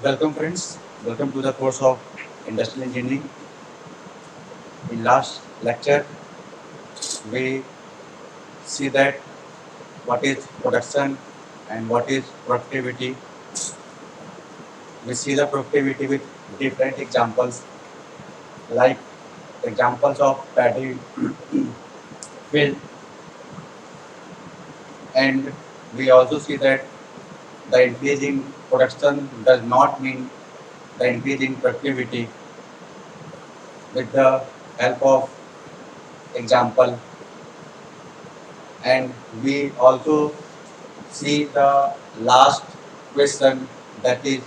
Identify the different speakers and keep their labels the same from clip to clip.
Speaker 1: Welcome friends, welcome to the course of Industrial Engineering. In last lecture, we see that what is production and what is productivity. We see the productivity with different examples like examples of paddy field, and we also see that the increase in production does not mean the increase in productivity. With the help of example, and we also see the last question, that is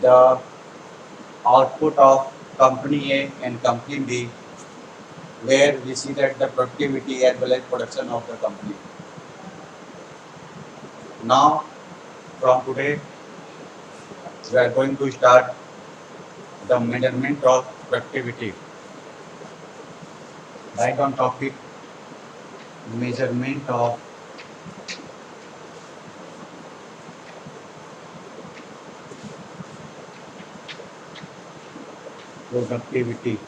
Speaker 1: the output of company A and company B, where we see that the productivity as well as production of the company. Now from today we are going to start the measurement of productivity. Right on topic, measurement of productivity.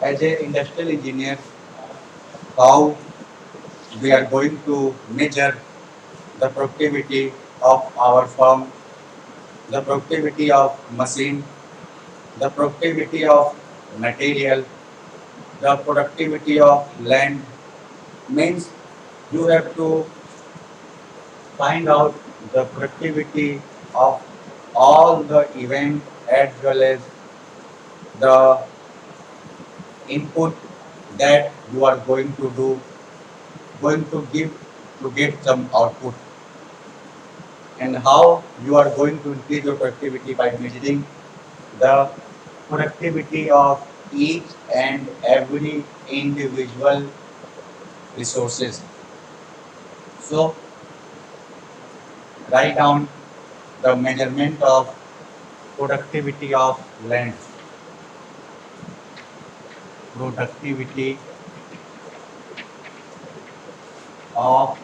Speaker 1: As an industrial engineer, how we are going to measure the productivity of our firm, the productivity of machine, the productivity of material, the productivity of land, means you have to find out the productivity of all the event as well as the input that you are going to do, going to give to get some output, and how you are going to increase your productivity by measuring the productivity of each and every individual resources. So write down the measurement of productivity of land. Productivity of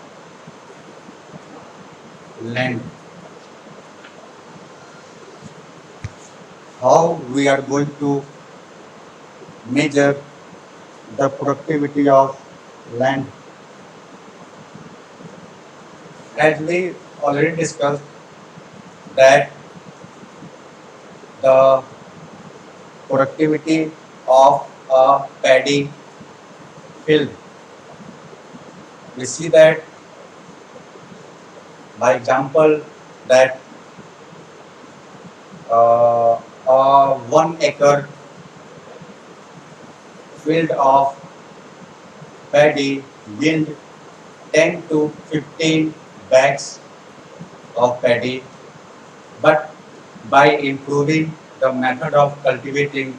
Speaker 1: land. How we are going to measure the productivity of land? As we already discussed that the productivity of a paddy field, we see that by example that 1 acre field of paddy yield 10 to 15 bags of paddy, but by improving the method of cultivating,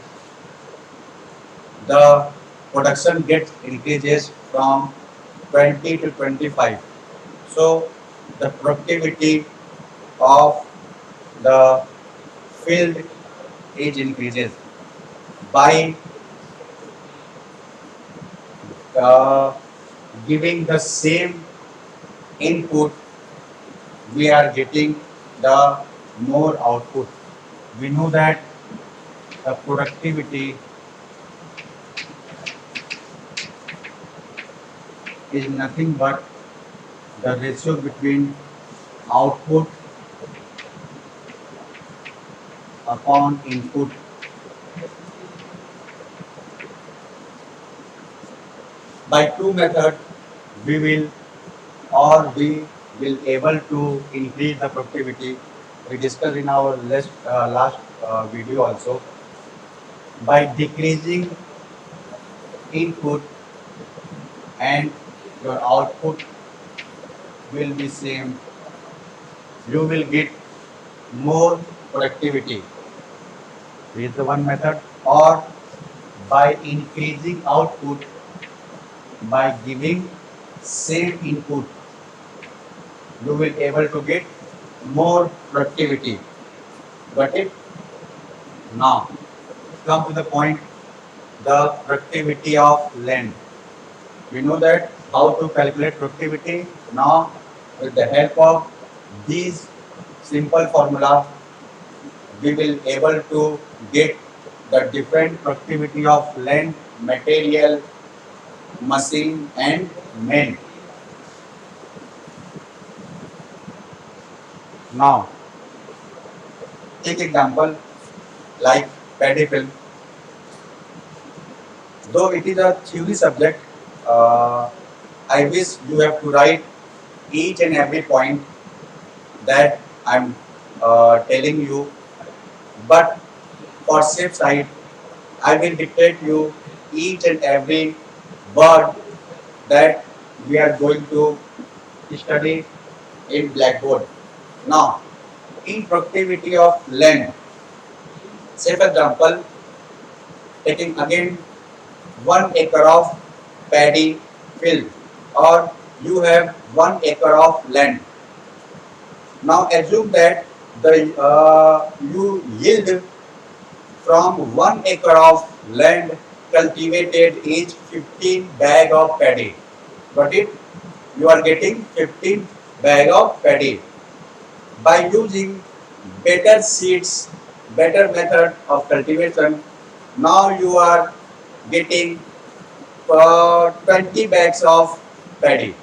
Speaker 1: the production gets increases from 20 to 25. So the productivity of the field is increases by uh, giving the same input. We are getting the more output. We know that the productivity is nothing but the ratio between output upon input. By two methods, we will we will able to increase the productivity. We discussed in our last video also. By decreasing input and your output will be same, you will get more productivity. This is the one method. Or by increasing output by giving same input, you will able to get more productivity. Got it? Now come to the point, the productivity of land. We know that how to calculate productivity. Now, with the help of these simple formula, we will able to get the different productivity of land, material, machine and man. Now, take example like paddy film. Though it is a theory subject, uh, I wish you have to write each and every point that I'm telling you. But for safe side, I will dictate you each and every word that we are going to study in blackboard. Now, in productivity of land, say for example, taking again 1 acre of paddy field or you have 1 acre of land. Now assume that the you yield from 1 acre of land cultivated is 15 bag of paddy. Got it? You are getting 15 bag of paddy. By using better seeds, better method of cultivation, now you are getting 20 bags of paddy.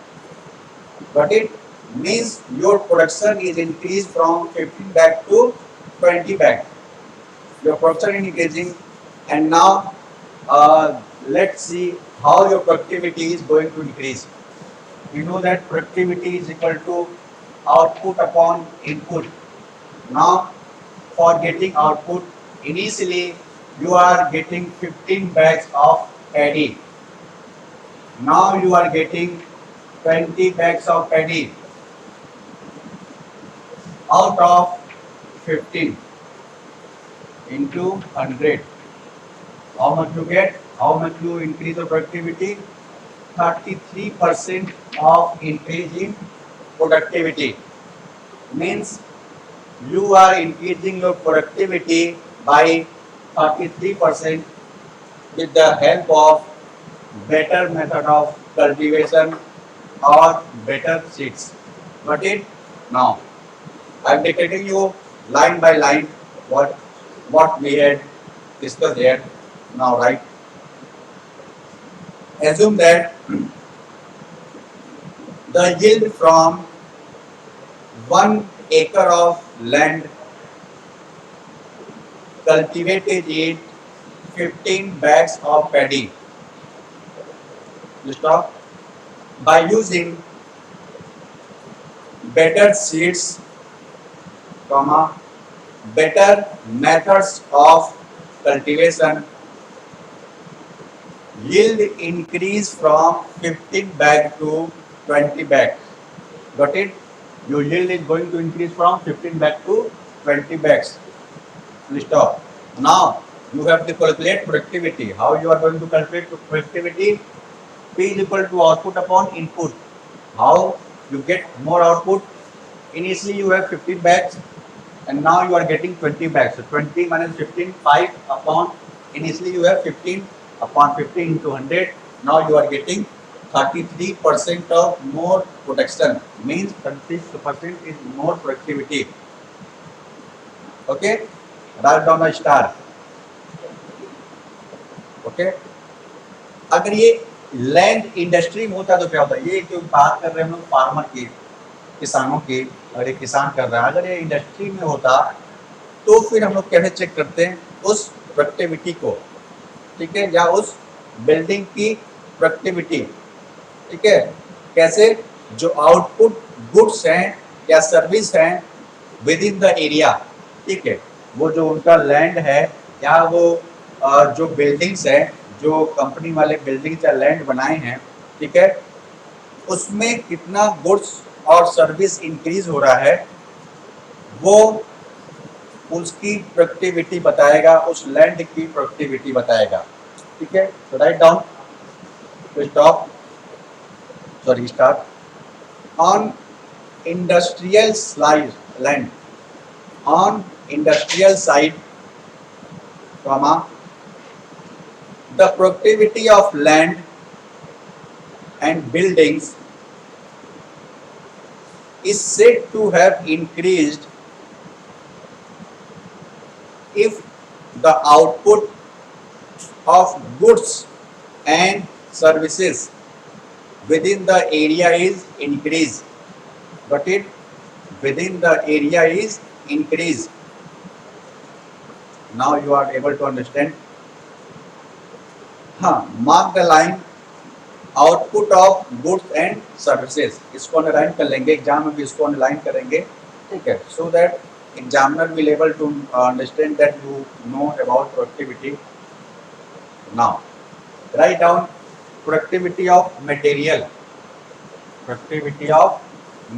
Speaker 1: Got it? Means your production is increased from 15 bag to 20 bag. Your production is increasing, and now let's see how your productivity is going to increase. We know that productivity is equal to output upon input. Now, for getting output, initially you are getting 15 bags of paddy. Now you are getting 20 bags of paddy out of 15 into 100. How much you get? How much you increase the productivity? 33% of increase in productivity. Means you are increasing your productivity by 33% with the help of better method of cultivation or better seeds. Got it? Now, I am dictating you line by line what we had discussed here. Now, right? Assume that the yield from 1 acre of land cultivated is 15 bags of paddy. You stop? By using better seeds, comma, better methods of cultivation, yield increase from 15 bag to 20 bag. Got it? Your yield is going to increase from 15 bag to 20 bags. You stop. Now you have to calculate productivity. How you are going to calculate productivity? P is equal to output upon input. How you get more output? Initially you have 15 bags and now you are getting 20 bags. So 20 minus 15, 5 upon, initially you have 15 upon 15 into 100. Now you are getting 33% of more production. Means 33% is more productivity. Okay? Write down a star. Okay? अगर ये land industry में होता तो क्या होता? ये जो बात कर रहे हैं हम लोग फार्मर की, किसानों की, अगर ये किसान कर रहा है, अगर ये इंडस्ट्री में होता तो फिर हम लोग कैसे चेक करते हैं उस प्रोडक्टिविटी को, ठीक है, या उस बिल्डिंग की प्रोडक्टिविटी, ठीक है, कैसे? जो आउटपुट गुड्स हैं या सर्विस हैं विद इन द एरिया, ठीक है, वो जो उनका लैंड है या वो जो बिल्डिंग्स है, जो कंपनी वाले बिल्डिंग्स या लैंड बनाए हैं, ठीक है, उसमें कितना गुड्स और सर्विस इंक्रीज हो रहा है, वो उसकी प्रोडक्टिविटी बताएगा, उस लैंड की प्रोडक्टिविटी बताएगा, ठीक है। तो write down, stop, sorry start. On industrial side land, on industrial side, comma, the productivity of land and buildings is said to have increased if the output of goods and services within the area is increased. Got it? Within the area is increased. Now you are able to understand. Mark the line output of goods and services, इसको underline कर लेंगे, exam में भी इसको underline करेंगे, ठीक है, so that examiner will able to understand that you know about productivity. Now write down productivity of material. Productivity of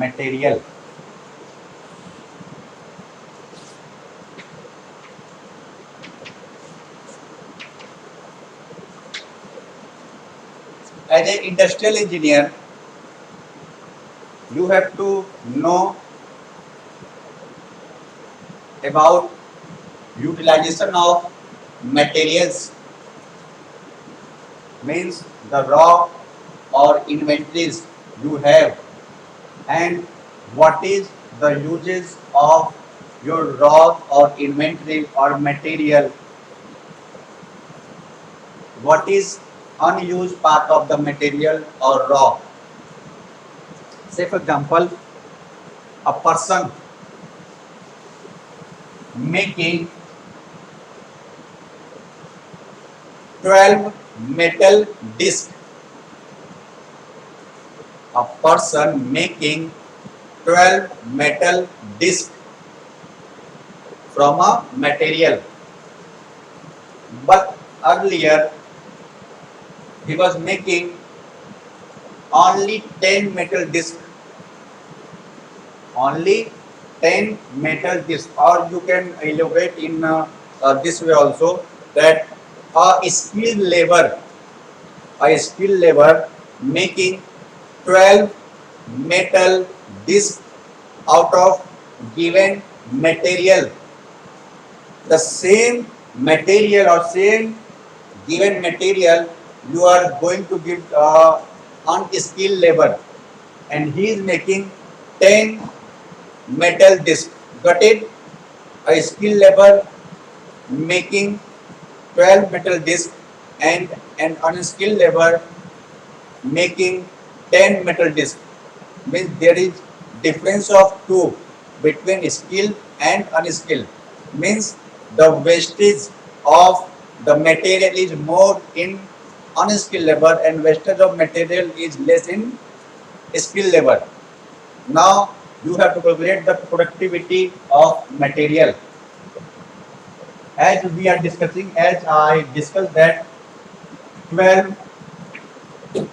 Speaker 1: material. As an industrial engineer, you have to know about utilization of materials, means the raw or inventories you have, and what is the uses of your raw or inventory or material, what is unused part of the material or raw. Say for example, a person making 12 metal disc. A person making 12 metal disc from a material, but earlier he was making only 10 metal disc, only 10 metal disc. Or you can elaborate in this way also, that a skilled labor making 12 metal disc out of given material, the same material or same given material you are going to give unskilled labor, and he is making 10 metal disc. Got it? A skilled labor making 12 metal disc and an unskilled labor making 10 metal disc, means there is difference of 2 between skilled and unskilled, means the wastage of the material is more in unskilled labor and wastage of material is less in skilled labor. Now you have to calculate the productivity of material. As we are discussing, as I discussed that 12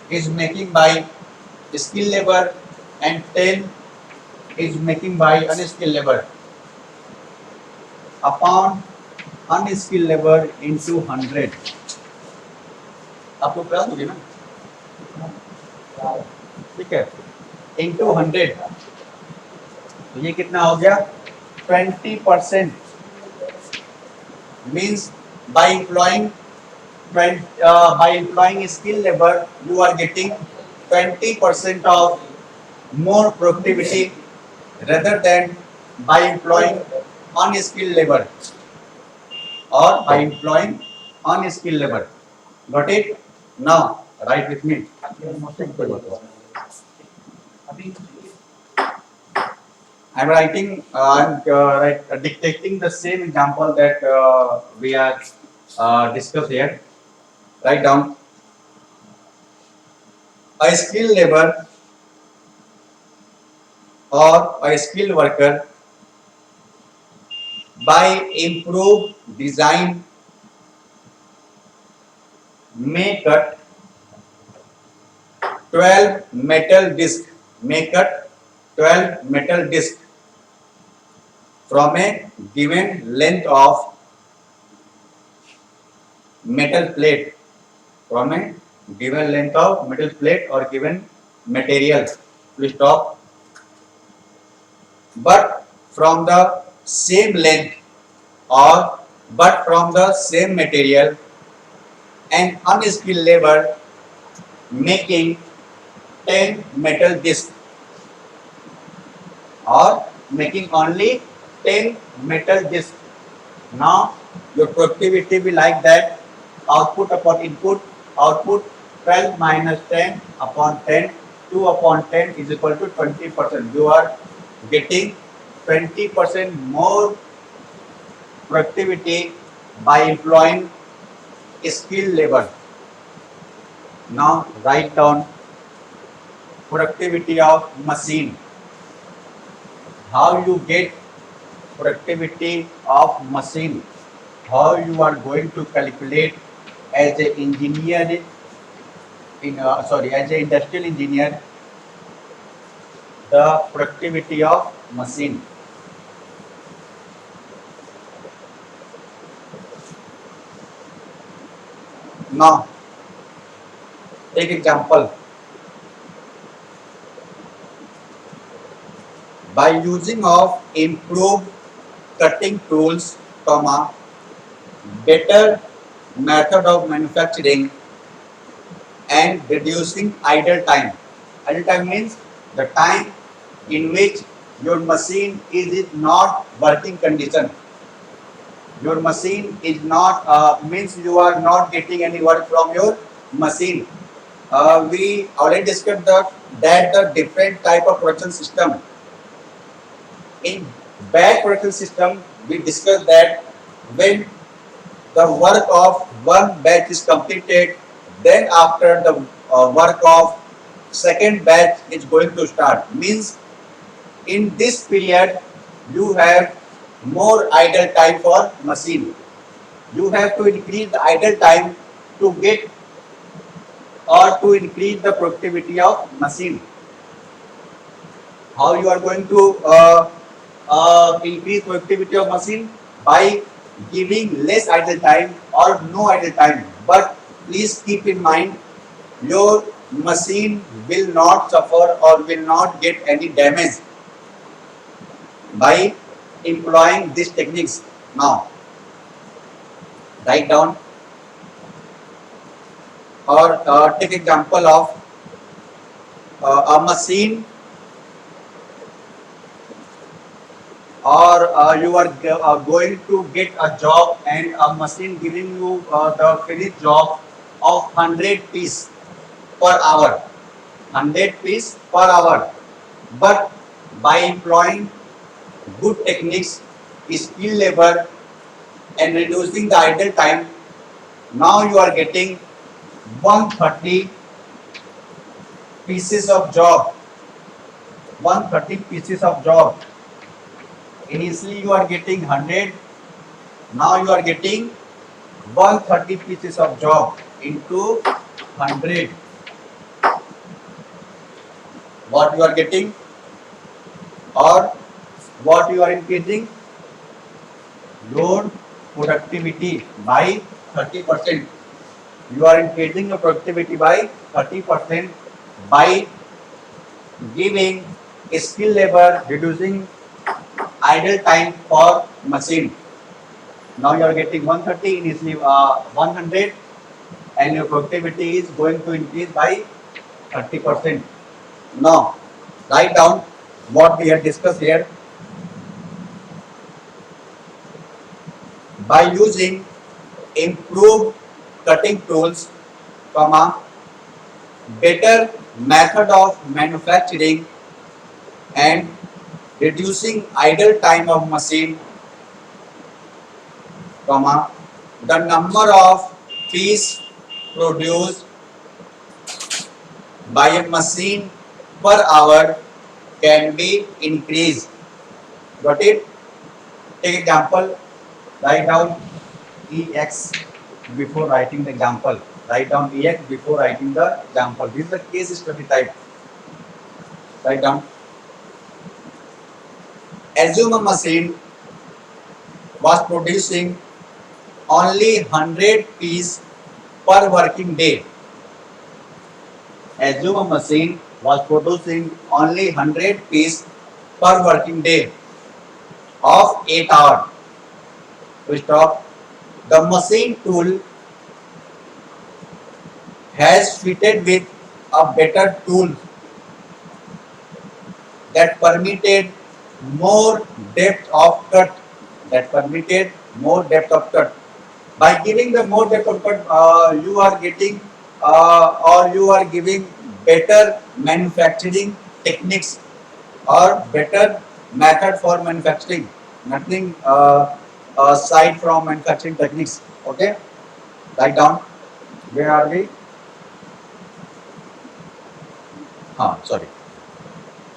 Speaker 1: is making by skilled labor and 10 is making by unskilled labor. Upon unskilled labor into 100, आपको plus होगी ना, ठीक है, into 100, तो ये कितना हो गया 20%, means by employing skilled labor you are getting 20% of more productivity rather than by employing unskilled labor or by employing unskilled labor. Got it? Now write with me. I'm writing, dictating the same example that we are discussed here. Write down. A skilled labor or a skilled worker by improved design may cut 12 metal disc, may cut 12 metal disc from a given length of metal plate, from a given length of metal plate or given material. Please stop. But from the same length or but from the same material, an unskilled labor making 10 metal discs or making only 10 metal discs. Now your productivity will like that, output upon input, output 12 minus 10 upon 10, 2 upon 10 is equal to 20%. You are getting 20% more productivity by employing skilled labor. Now write down productivity of machine. How you get productivity of machine? How you are going to calculate as an engineer as an industrial engineer, the productivity of machine. Now take example. By using of improved cutting tools, comma, better method of manufacturing and reducing idle time. Idle time means the time in which your machine is not working condition. Your machine is not means you are not getting any work from your machine. We already discussed that the different type of production system. In batch production system, we discussed that when the work of one batch is completed, then after the work of second batch is going to start. Means in this period you have more idle time for machine. You have to increase the idle time to get or to increase the productivity of machine. How you are going to increase productivity of machine? By giving less idle time or no idle time. But please keep in mind, your machine will not suffer or will not get any damage by employing these techniques. Now write down or take example of a machine, or you are going to get a job and a machine giving you the finished job of 100 piece per hour. 100 piece per hour. But by employing good techniques, skill labor and reducing the idle time, now you are getting 130 pieces of job. 130 pieces of job. Initially you are getting 100, now you are getting 130 pieces of job into 100. What you are getting or what you are increasing? Your productivity by 30%. You are increasing your productivity by 30% by giving skill labor, reducing idle time for machine. Now you are getting 130, initially 100, and your productivity is going to increase by 30%. Now write down what we have discussed here. By using improved cutting tools, comma, better method of manufacturing and reducing idle time of machine, comma, the number of piece produced by a machine per hour can be increased. Got it? Take example. Write down EX before writing the example. Write down EX before writing the example. This is the case study type. Write down. Assume a machine was producing only 100 piece per working day. Assume a machine was producing only 100 piece per working day of 8 hours. We stop. The machine tool has fitted with a better tool that permitted more depth of cut, that permitted more depth of cut. By giving the more depth of cut, you are getting or you are giving better manufacturing techniques or better method for manufacturing. Nothing aside from manufacturing techniques. Okay, write down. Where are we? Sorry.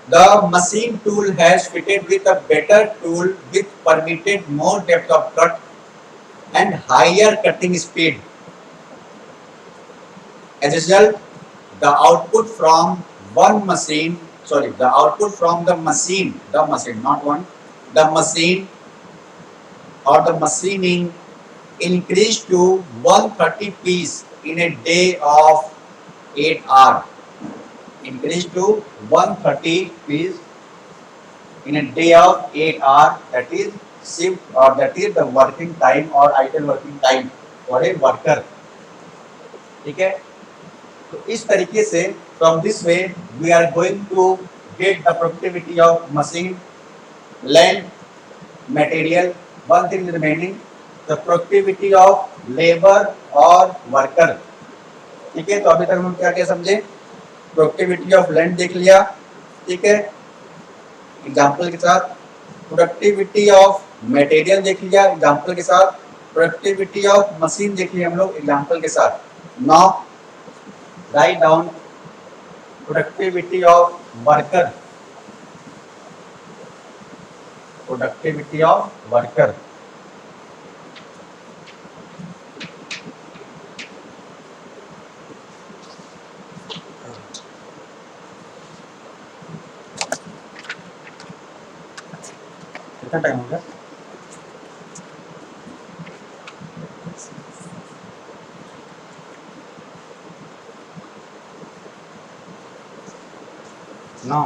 Speaker 1: The machine tool has fitted with a better tool with permitted more depth of cut and higher cutting speed. As a result, the output from the output from the machine, not one, the machine or the machining increased to 130 piece in a day of 8 hours. Increased to 130 piece in a day of 8 hours, that is shift or that is the working time or idle working time for a worker. ठीक है, तो इस तरीके से from this way we are going to get the productivity of machine, land, material. One thing is remaining, the productivity of labor or worker. ठीक है, तो अभी तक हम क्या क्या समझे, प्रोडक्टिविटी ऑफ लैंड देख लिया, ठीक है, एग्जाम्पल के साथ, प्रोडक्टिविटी ऑफ मटेरियल देख लिया एग्जाम्पल के साथ, प्रोडक्टिविटी ऑफ मशीन देख लिया हम लोग एग्जाम्पल के साथ. Now write down productivity of worker, productivity of worker. कितना टाइम हो गया? नो,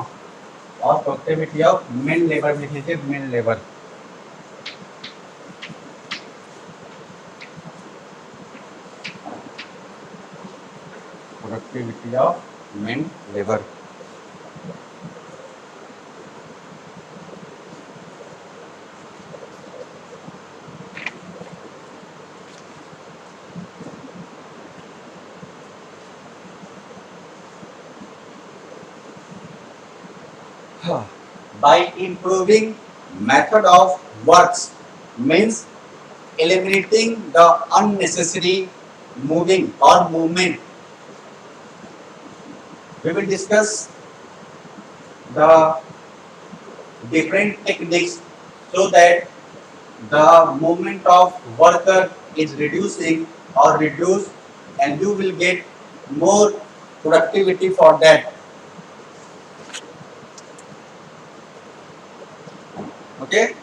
Speaker 1: और प्रोडक्टिविटी ऑफ मेन लेबर लिख लीजिए, main labour. Productivity of main labour. By improving method of works means eliminating the unnecessary moving or movement. We will discuss the different techniques so that the movement of worker is reducing or reduced and you will get more productivity for that. Okay,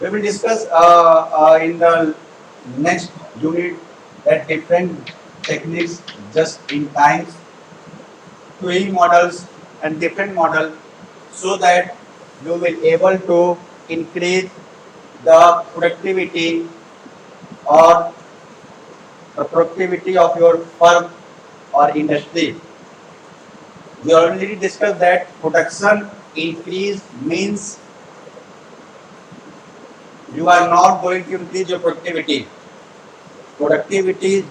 Speaker 1: we will discuss in the next unit that different techniques just in times, queuing models and different model, so that you will able to increase the productivity or the productivity of your firm or industry. We already discussed that production increase means you are not going to increase your productivity. Productivity is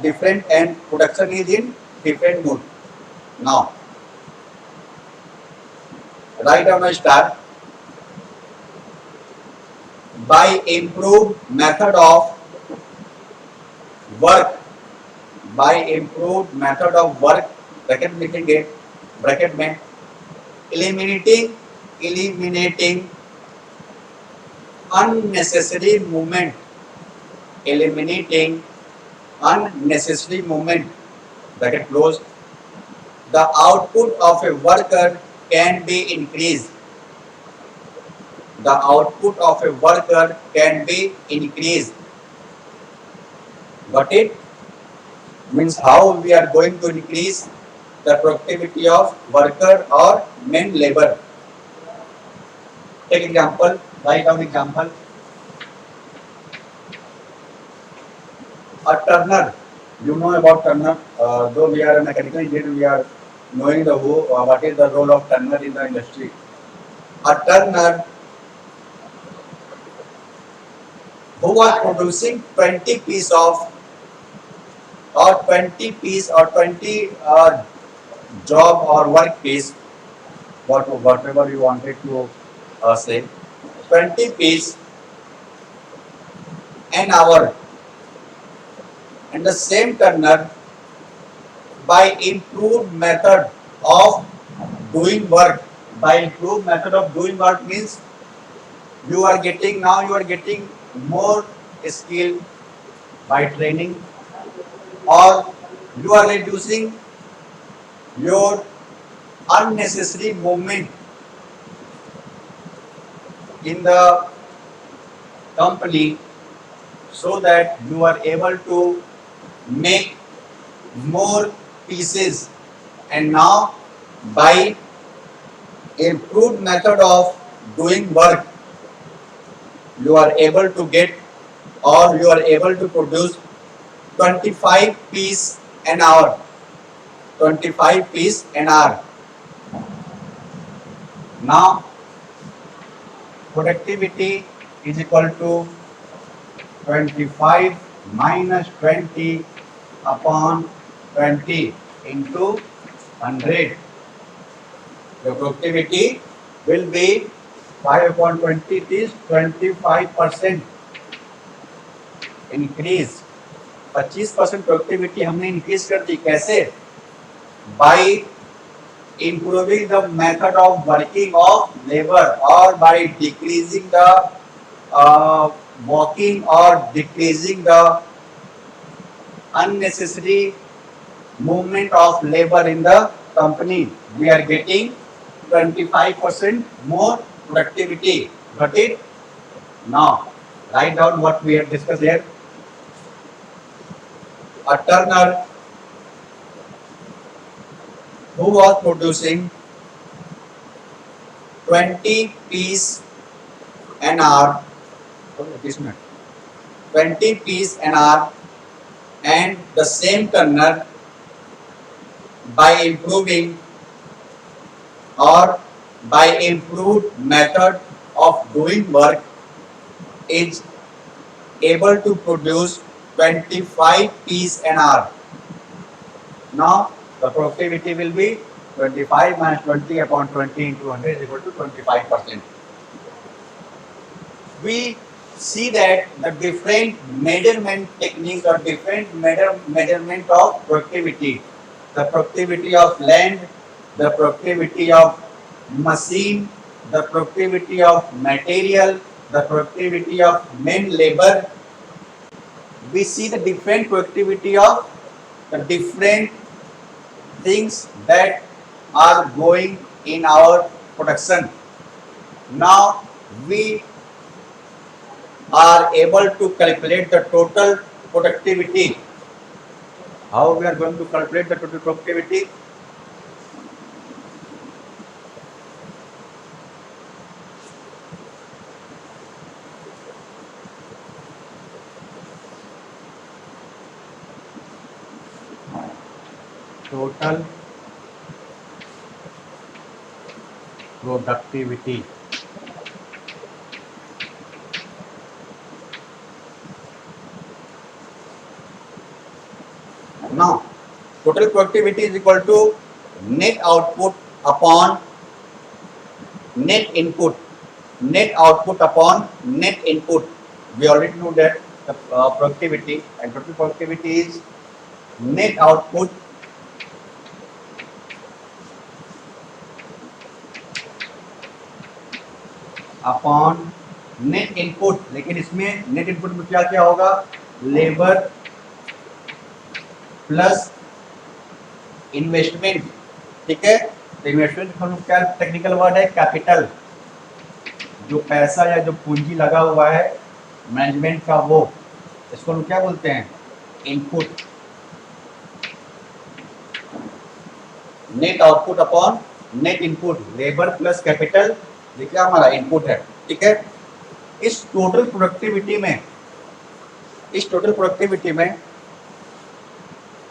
Speaker 1: different and production is in different mood. Now, write down a start. By improved method of work, by improved method of work, bracket लिखेंगे, bracket में eliminating unnecessary movement, eliminating unnecessary movement, bracket close, the output of a worker can be increased. The output of a worker can be increased. Got it? Means how we are going to increase the productivity of worker or main labor. Take example, write down example. A turner, you know about turner, though we are a mechanical engineer, we are knowing the what is the role of turner in the industry. A turner who was producing 20 piece of or 20 piece or 20 job or work piece, whatever you wanted to say, 20 piece an hour, and the same turner by improved method of doing work. By improved method of doing work means you are getting more skill by training, or you are reducing your unnecessary movement in the company, so that you are able to make more pieces. And now by improved method of doing work, you are able to get, or you are able to produce 25 piece an hour. 25 piece an hour. Now productivity is equal to 25 minus 20 upon 20 into 100. The productivity will be 5 upon 20, it is 25% increase. 25% productivity हमने increase कर दी. कैसे? By improving the method of working of labor, or by decreasing the walking, or decreasing the unnecessary movement of labor in the company. We are getting 25% more productivity. Got it? Now, write down what we have discussed here. A turner who was producing 20 piece an hour, 20 piece an hour, and the same turner by improving or by improved method of doing work is able to produce 25 piece an hour. Now the productivity will be 25 minus 20 upon 20 into 100 is equal to 25%. We see that the different measurement techniques or different measurement of productivity. The productivity of land, the productivity of machine, the productivity of material, the productivity of men labor. We see the different productivity of the different things that are going in our production. Now we are able to calculate the total productivity. How we are going to calculate the total productivity? Total productivity. Now, total productivity is equal to net output upon net input. Net output upon net input. We already know that the productivity, and total productivity is net output upon net input. लेकिन इसमें net input में क्या क्या होगा? Labour plus investment. ठीक है, तो investment का क्या टेक्निकल वर्ड है? कैपिटल. जो पैसा या जो पूंजी लगा हुआ है मैनेजमेंट का, वो इसको हम क्या बोलते हैं? Input. Net output upon net input. Labour plus capital, ये क्या हमारा इनपुट है. ठीक है, इस टोटल प्रोडक्टिविटी में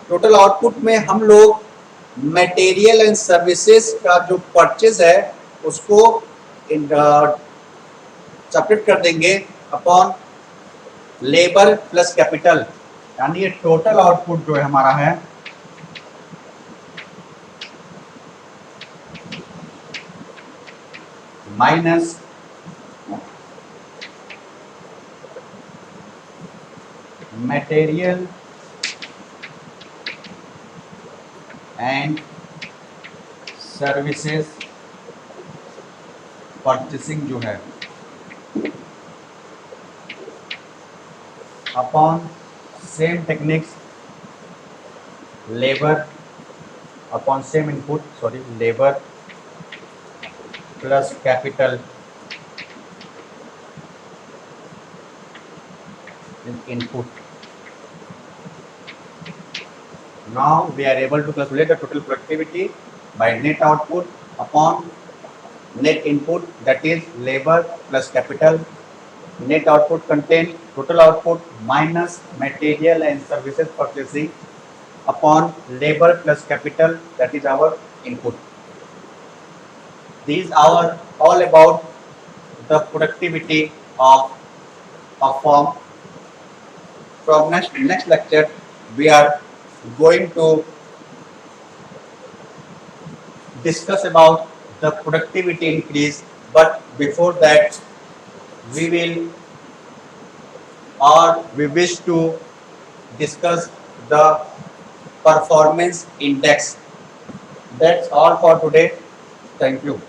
Speaker 1: टोटल आउटपुट में हम लोग मटेरियल एंड सर्विसेज का जो परचेज है उसको सेपरेट कर देंगे अपॉन लेबर प्लस कैपिटल, यानी ये टोटल आउटपुट जो है हमारा है minus material and services purchasing जो है upon same techniques labour upon same input labour plus capital input. Now we are able to calculate the total productivity by net output upon net input, that is labor plus capital. Net output contain total output minus material and services purchasing upon labor plus capital, that is our input. These are all about the productivity of a firm. From next lecture, we are going to discuss about the productivity increase, but before that, we will or we wish to discuss the performance index. That's all for today. Thank you.